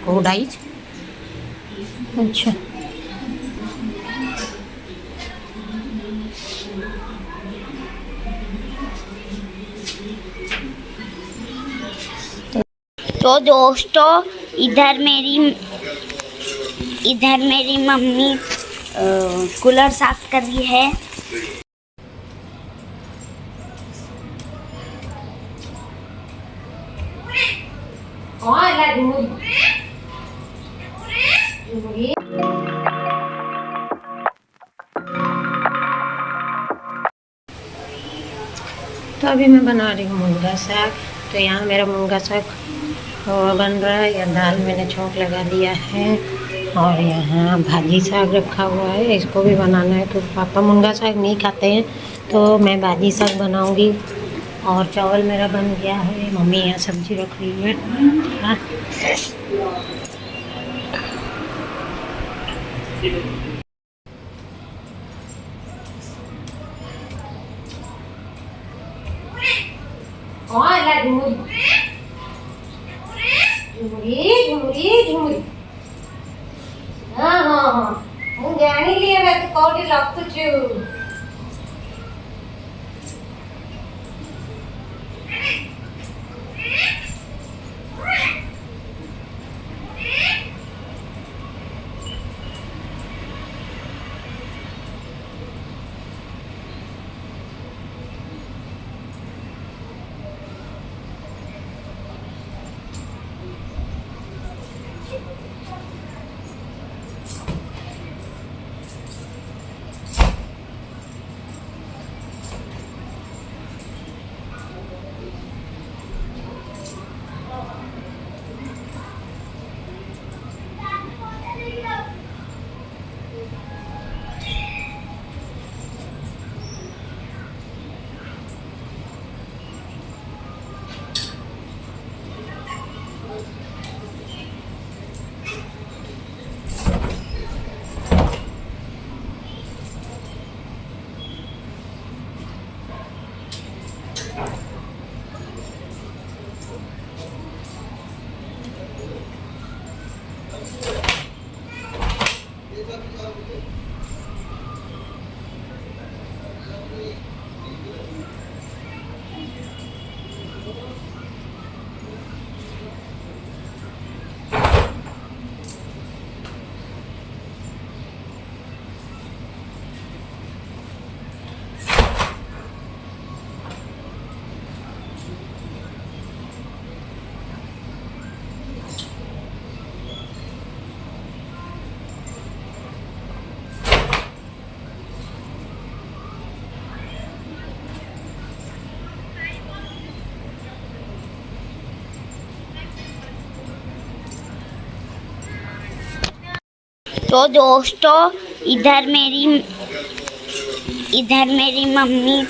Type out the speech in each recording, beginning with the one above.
कोडाइज। अच्छा तो दोस्तों इधर मेरी मम्मी कूलर साफ कर रही है। तो अभी मैं बना रही हूँ मुनगा साग। तो यहाँ मेरा मुनगा साग बन रहा है। या दाल मैंने छोंक लगा दिया है और यहाँ भाजी साग रखा हुआ है, इसको भी बनाना है। तो पापा मुनगा साग नहीं खाते हैं तो मैं भाजी साग बनाऊँगी। और चावल मेरा बन गया है, मम्मी यहाँ सब्जी रख रही है। हाँ। ମୁଁ ଜାଣିଲି ଏବେ ତୁ କୋଉଠି ଲଖୁଛୁ। तो दोस्तों इधर मेरी मम्मी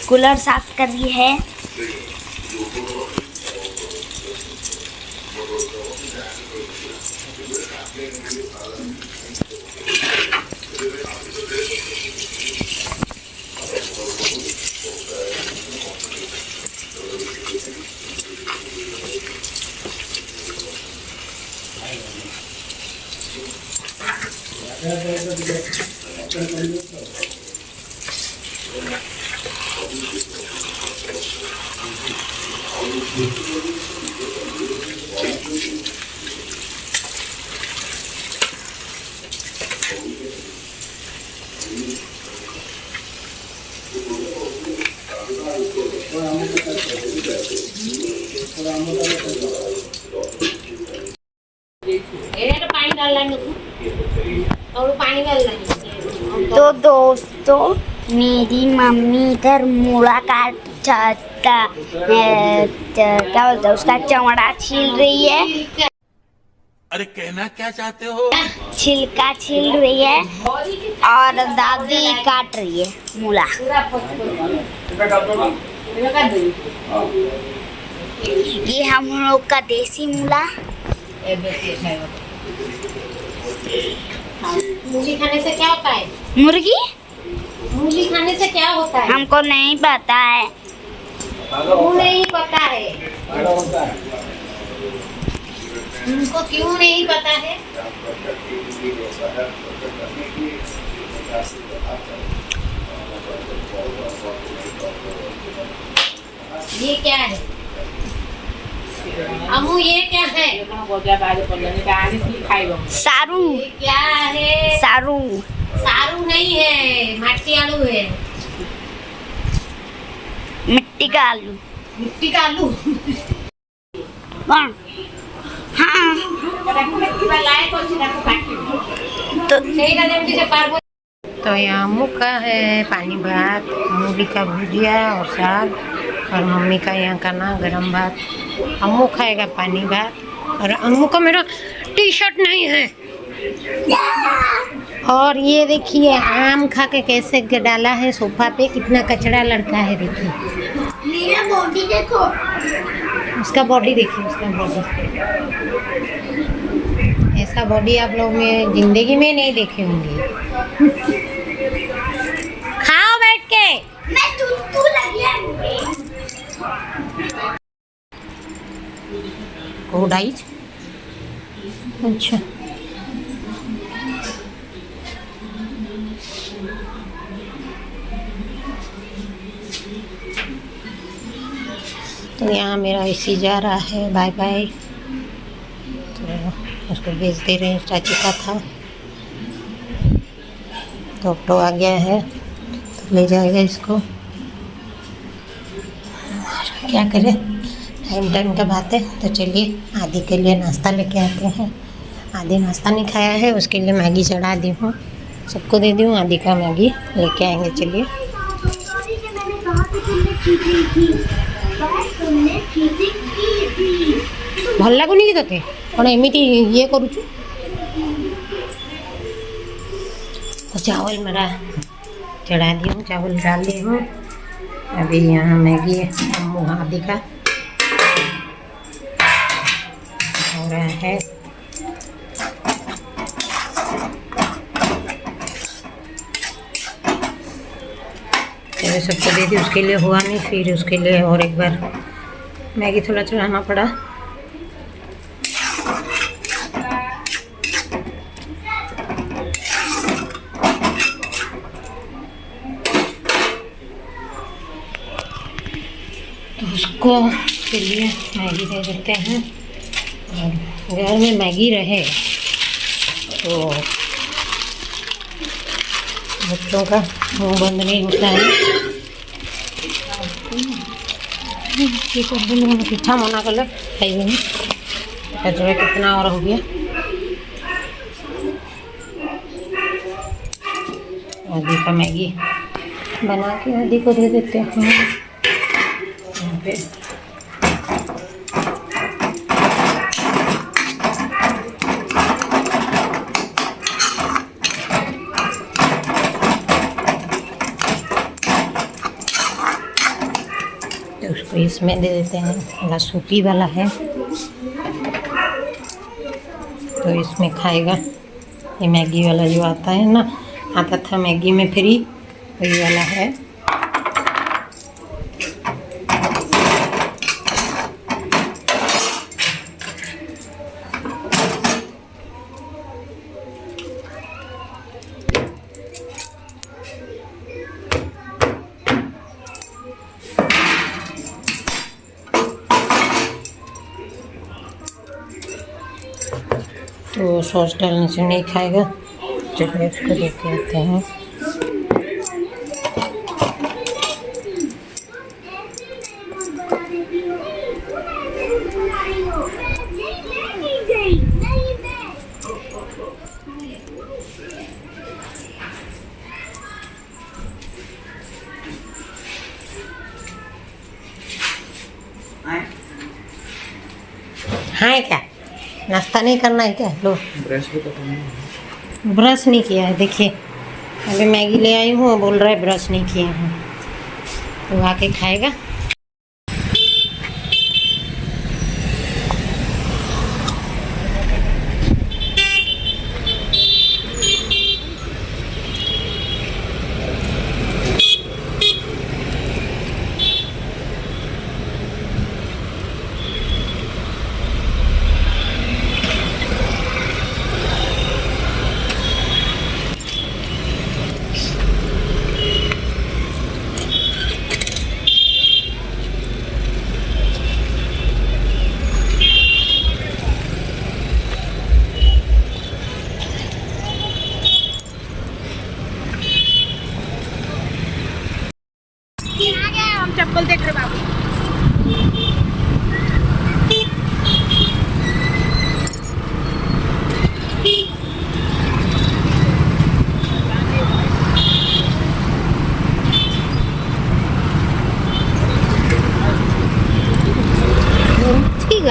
कूलर साफ कर रही है। तो दोस्तों मेरी मम्मी इधर मूला काट क्या बोलते हैं उसका चमड़ा छील रही है। अरे कहना क्या चाहते हो? छिलका छील रही है और दादी काट रही है मूला। ये हम लोग का देसी मूला। मूली खाने से क्या होता है? मुर्गी मूली खाने से क्या होता है? हमको नहीं पता है। वो नहीं पता है। उनको क्यों नहीं पता है? ये क्या है अम्मू, ये क्या है? सारू ये क्या है? सारू सारू नहीं है, मट्टी आलू है। मिट्टी का आलू। मिट्टी का आलू। कौन? हाँ तो यहाँ अम्मू का है पानी भात, मूली का भुजिया और साग, और मम्मी का यहाँ का ना गरम भात। अम्मू खाएगा पानी भात, और अम्मू का मेरा टी शर्ट नहीं है। और ये देखिए आम खा के कैसे डाला है सोफा पे, कितना कचरा लड़का है। देखिए मेरा बॉडी देखो, उसका बॉडी देखिए, उसका बॉडी। ऐसा बॉडी आप लोग में जिंदगी में नहीं देखे होंगे। खाओ बैठ के। मैं तू लगी कोडाइज। अच्छा तो यहाँ मेरा एसी जा रहा है, बाय बाय। तो उसको भेज दे रहे हैं, चाची का था तो ऑटो आ गया है तो ले जाएगा इसको। क्या करें, टाइम टाइम का बात है। तो चलिए आदि के लिए नाश्ता लेके आते हैं। आदि नाश्ता नहीं खाया है, उसके लिए मैगी चढ़ा दी हूँ, सबको दे दी हूँ। आदि का मैगी लेके आएंगे। चलिए भल लगुनि कि तोते कौन एमती ये करुचु। तो चावल मेरा चढ़ा दी हूँ, चावल डाल दी हूँ। अभी यहाँ मैगी अम्मू आदि का हो रहा है। चलो सबको दे दी, उसके लिए हुआ नहीं, फिर उसके लिए और एक बार मैगी थोड़ा चढ़ाना पड़ा। तो उसको के लिए मैगी दे देते हैं। और घर में मैगी रहे तो बच्चों का मुंह बंद नहीं होता है। पीछा मना कर ले खाइए नहीं, कचरा कितना और हो गया। आदि का मैगी बना के आदि को दे देते हैं यहाँ पे। तो उसको इसमें दे देते हैं, थोड़ा सूपी वाला है तो इसमें खाएगा। ये मैगी वाला जो आता है ना, आता था मैगी में फ्री, वही वाला है। तो सॉस डालने से नहीं खाएगा। चलिए उसको देते आते हैं। हाँ क्या नाश्ता नहीं करना है क्या? लो ब्रश नहीं किया है। देखिए अभी मैगी ले आई हूँ, बोल रहा है ब्रश नहीं किया हूँ, तो आके खाएगा।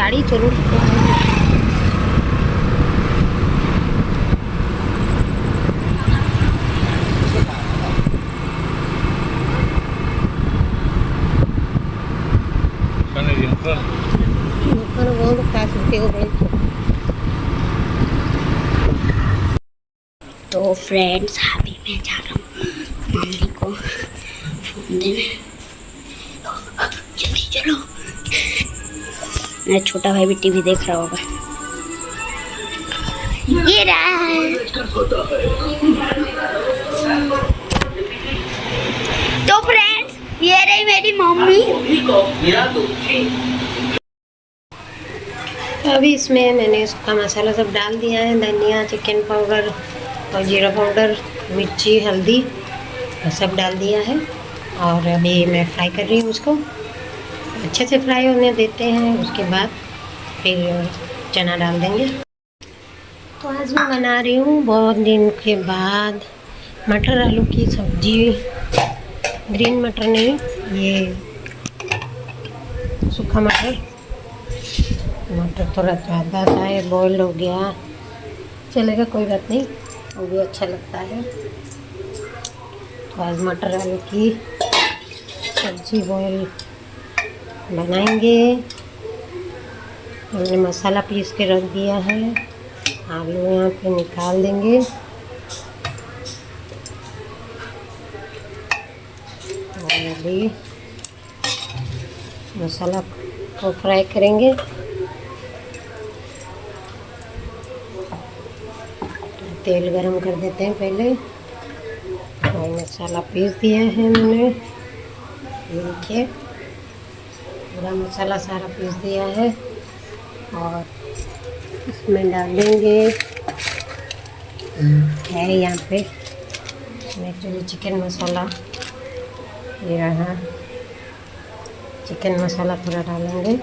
गाड़ी तो रुक तो फ्रेंड्स अभी मैं जा रहा हूँ मम्मी को फोन देने। जल्दी चलो। मेरा छोटा भाई भी टीवी देख रहा होगा। ये रहा है। तो फ्रेंड्स ये रही मेरी मम्मी। अभी इसमें मैंने सूखा मसाला सब डाल दिया है, धनिया, चिकन पाउडर और जीरा पाउडर, मिर्ची, हल्दी सब डाल दिया है। और अभी मैं फ्राई कर रही हूँ उसको। अच्छे से फ्राई होने देते हैं, उसके बाद फिर चना डाल देंगे। तो आज मैं बना रही हूँ बहुत दिन के बाद मटर आलू की सब्जी। ग्रीन मटर नहीं, ये सूखा मटर। मटर थोड़ा ज़्यादा सा है, बॉयल हो गया, चलेगा, कोई बात नहीं, वो भी अच्छा लगता है। तो आज मटर आलू की सब्जी बॉयल बनाएंगे। हमने मसाला पीस के रख दिया है, आलू यहाँ पे निकाल देंगे। और अभी मसाला को फ्राई करेंगे। तेल गरम कर देते हैं पहले। और मसाला पीस दिया है मैंने, ये देखिए पूरा मसाला सारा पीस दिया है। और इसमें डाल देंगे है यहाँ पे एक्चुअली चिकन मसाला, ये रहा चिकन मसाला, थोड़ा डालेंगे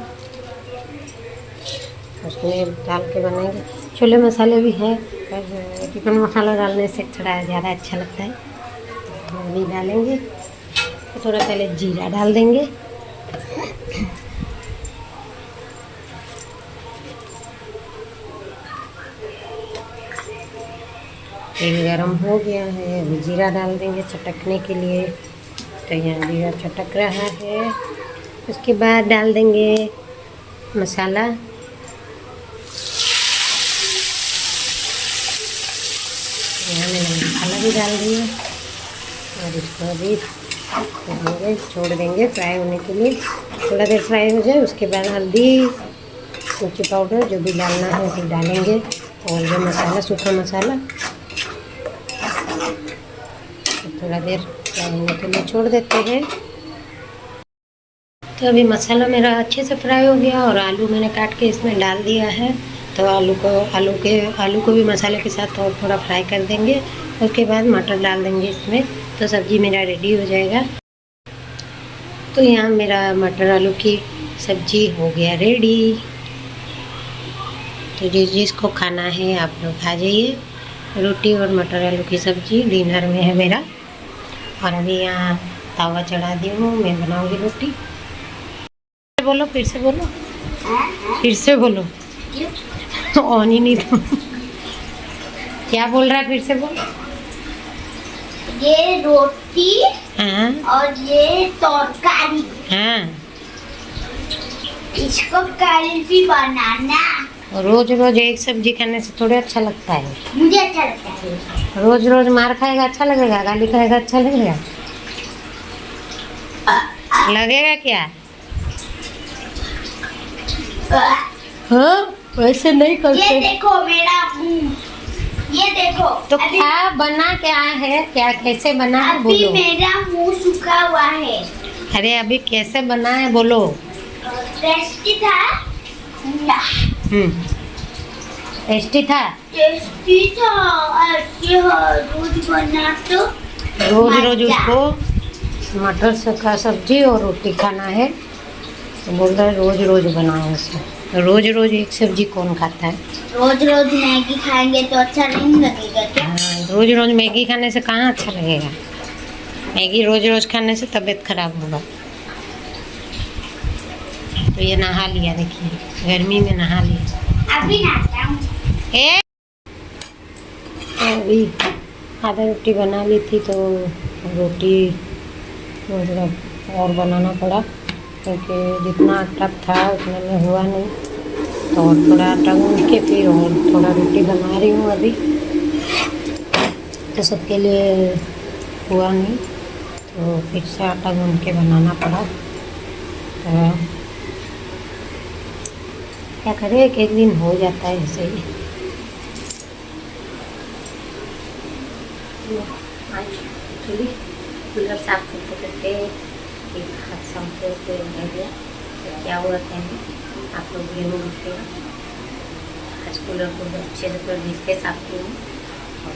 उसमें डाल के बनाएंगे। छोले मसाले भी हैं, पर चिकन मसाला डालने से थोड़ा ज़्यादा अच्छा लगता है, तो वो भी डालेंगे। तो थोड़ा पहले जीरा डाल देंगे। तेल गरम हो गया है, अभी जीरा डाल देंगे चटकने के लिए। तो यहाँ जीरा चटक रहा है। उसके बाद डाल देंगे मसाला। यहाँ मैंने मसाला भी डाल दिया और इसको अभी करेंगे, छोड़ देंगे फ्राई होने के लिए। थोड़ा देर फ्राई हो जाए, उसके बाद हल्दी, मिर्ची पाउडर जो भी डालना है फिर डालेंगे। और जो मसाला, सूखा मसाला, थोड़ा देर फ्राई होने के लिए छोड़ देते हैं। तो अभी मसाला मेरा अच्छे से फ्राई हो गया और आलू मैंने काट के इसमें डाल दिया है। तो आलू को भी मसाले के साथ थोड़ा फ्राई कर देंगे। उसके बाद मटर डाल देंगे इसमें, तो सब्ज़ी मेरा रेडी हो जाएगा। तो यहाँ मेरा मटर आलू की सब्ज़ी हो गया रेडी। तो जिसको खाना है आप लोग आ जाइए। रोटी और मटर आलू की सब्ज़ी डिनर में है मेरा। और अभी यहाँ तवा चढ़ा दी हूँ, मैं बनाऊँगी रोटी। बोलो, फिर से बोलो, फिर से बोलो, ऑन ही नहीं था। क्या बोल रहा है, फिर से बोलो। ये रोटी हाँ और ये तरकारी, हाँ, इसको कल भी बनाना। रोज रोज एक सब्जी खाने से थोड़ा अच्छा लगता है। मुझे अच्छा लगता है। रोज रोज मार खाएगा अच्छा लगेगा, गाली खाएगा अच्छा लगेगा? लगेगा क्या? हाँ, वैसे नहीं करते। ये देखो मेरा मुंह, ये देखो। तो क्या बना, क्या है, क्या कैसे बना है अभी बोलो। मेरा मुंह सूखा हुआ है। अरे अभी कैसे बना है बोलो। टेस्टी था ना? टेस्टी था। टेस्टी था। ऐसे रोज बना तो रोज रोज मजा। उसको मटर का सब्जी और रोटी खाना है, तो बोल रहा है रोज रोज बनाओ उसे। तो रोज रोज एक सब्जी कौन खाता है? रोज रोज मैगी खाएंगे तो अच्छा नहीं लगेगा क्या? हाँ, रोज रोज मैगी खाने से कहाँ अच्छा लगेगा। मैगी रोज रोज खाने से तबीयत खराब होगा। तो ये नहा लिया, देखिए गर्मी में नहा ली। अभी नहाता हूँ। तो अभी आधा रोटी बना ली थी, तो रोटी मतलब और बनाना पड़ा, क्योंकि जितना आटा था उतना में हुआ नहीं, तो और थोड़ा आटा गूँध के फिर और थोड़ा रोटी बना रही हूँ अभी। तो सबके लिए हुआ नहीं, तो फिर से आटा गूँध के बनाना पड़ा। तो क्या करें, एक एक दिन हो जाता है ऐसे ही। आज एक्चुअली कूलर साफ करते करते एक हादसा होते रह गया। तो क्या हुआ था आप लोग वीडियो में देखिएगा। आज कूलर को अच्छे से पूरा घिस के साफ की हूँ, और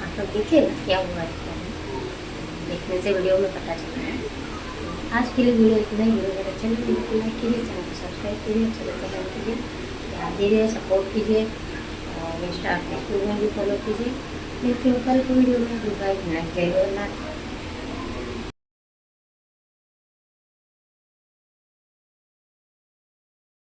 आप लोग देखिएगा क्या हुआ है, क्या नहीं। देखने से वीडियो में पता चलता है। आज के लिए वीडियो इतना ही। वीडियो अगर अच्छा लगे तो लाइक कीजिए, चैनल को सब्सक्राइब कीजिए, चैनल को लाइक कीजिए, याद दीजिए, सपोर्ट कीजिए, और इंस्टा फेसबुक में भी फॉलो कीजिए। मिलते हैं कल की वीडियो में। बाय, गुड नाइट, जय जगन्नाथ।